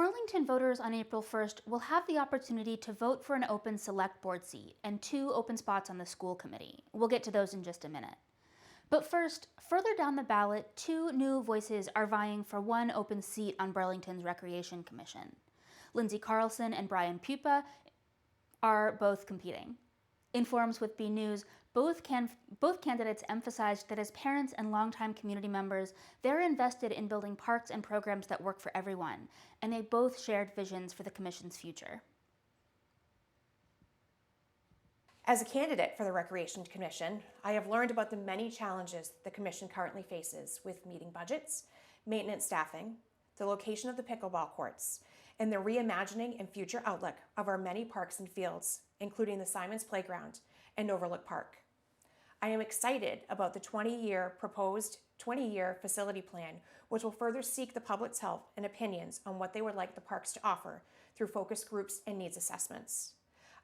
Burlington voters on April 1st will have the opportunity to vote for an open select board seat and 2 open spots on the school committee. We'll get to those in just a minute. But first, further down the ballot, 2 new voices are vying for 1 open seat on Burlington's Recreation Commission. Lindsay Carlson and Brian Pupa are both competing. In forums with BNEWS, both candidates emphasized that as parents and longtime community members, they're invested in building parks and programs that work for everyone, and they both shared visions for the Commission's future. As a candidate for the Recreation Commission, I have learned about the many challenges the Commission currently faces with meeting budgets, maintenance staffing, the location of the pickleball courts, and the reimagining and future outlook of our many parks and fields, including the Simons Playground and Overlook Park. I am excited about the proposed 20-year facility plan, which will further seek the public's help and opinions on what they would like the parks to offer through focus groups and needs assessments.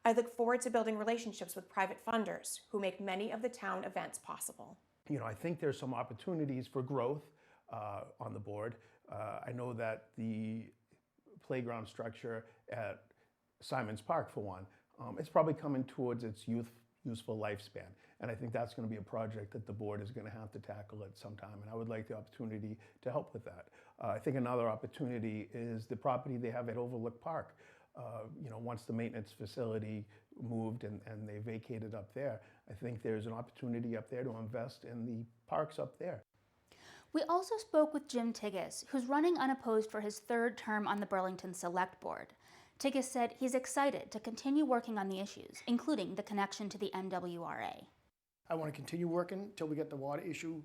I look forward to building relationships with private funders who make many of the town events possible. I think there's some opportunities for growth on the board. I know that the playground structure at Simons Park, for one, it's probably coming towards its useful lifespan. And I think that's going to be a project that the board is going to have to tackle at some time. And I would like the opportunity to help with that. I think another opportunity is the property they have at Overlook Park. Once the maintenance facility moved and they vacated up there, I think there's an opportunity up there to invest in the parks up there. We also spoke with Jim Tiggis, who's running unopposed for his 3rd term on the Burlington Select Board. Tiggis said he's excited to continue working on the issues, including the connection to the MWRA. I want to continue working until we get the water issue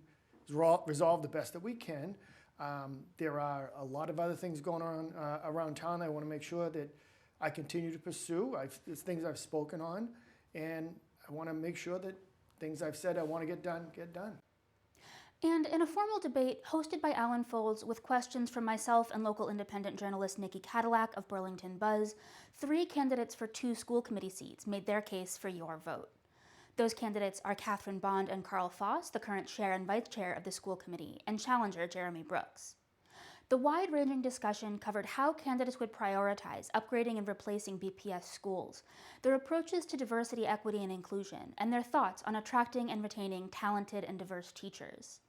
resolved the best that we can. There are a lot of other things going on around town I want to make sure that I continue to pursue. There's things I've spoken on, and I want to make sure that things I've said I want to get done, get done. And in a formal debate hosted by Alan Folds with questions from myself and local independent journalist Nikki Cadillac of Burlington Buzz, 3 candidates for 2 school committee seats made their case for your vote. Those candidates are Catherine Bond and Carl Foss, the current chair and vice chair of the school committee, and challenger Jeremy Brooks. The wide-ranging discussion covered how candidates would prioritize upgrading and replacing BPS schools, their approaches to diversity, equity, and inclusion, and their thoughts on attracting and retaining talented and diverse teachers.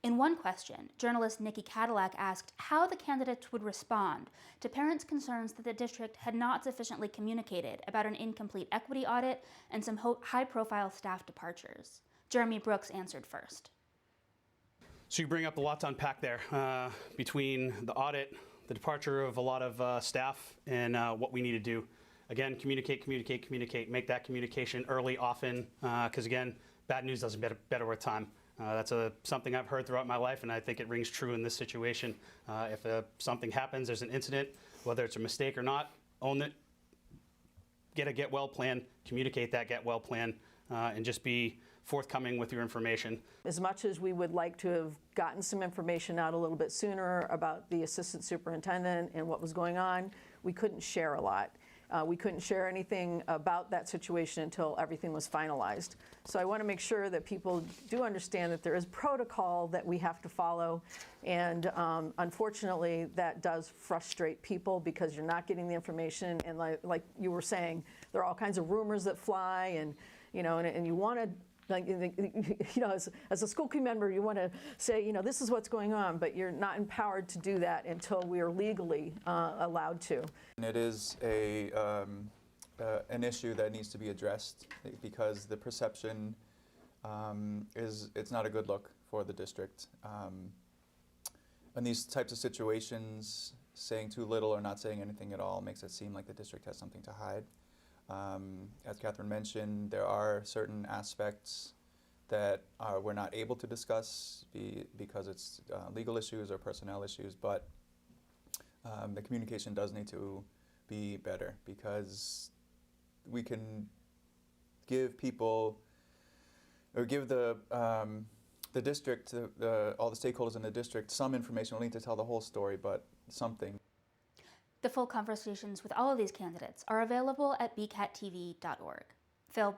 In one question, journalist Nikki Cadillac asked how the candidates would respond to parents' concerns that the district had not sufficiently communicated about an incomplete equity audit and some high-profile staff departures. Jeremy Brooks answered first. So you bring up a lot to unpack there between the audit, the departure of a lot of staff, and what we need to do. Again, communicate, make that communication early, often, because again, bad news doesn't better with time. That's something I've heard throughout my life, and I think it rings true in this situation. If something happens, there's an incident, whether it's a mistake or not, own it, get a get well plan, communicate that get well plan, and just be forthcoming with your information. As much as we would like to have gotten some information out a little bit sooner about the assistant superintendent and what was going on, we couldn't share a lot. We couldn't share anything about that situation until everything was finalized. So I want to make sure that people do understand that there is protocol that we have to follow, and unfortunately that does frustrate people because you're not getting the information, and like you were saying, there are all kinds of rumors that fly, and you want to, as a school committee member, you want to say, this is what's going on, but you're not empowered to do that until we are legally allowed to. And it is an issue that needs to be addressed because the perception it's not a good look for the district. In these types of situations, saying too little or not saying anything at all makes it seem like the district has something to hide. As Catherine mentioned, there are certain aspects that we're not able to discuss because it's legal issues or personnel issues, but the communication does need to be better because we can give people, or give the district, all the stakeholders in the district some information. We need to tell the whole story, but something. The full conversations with all of these candidates are available at bcattv.org. Phil,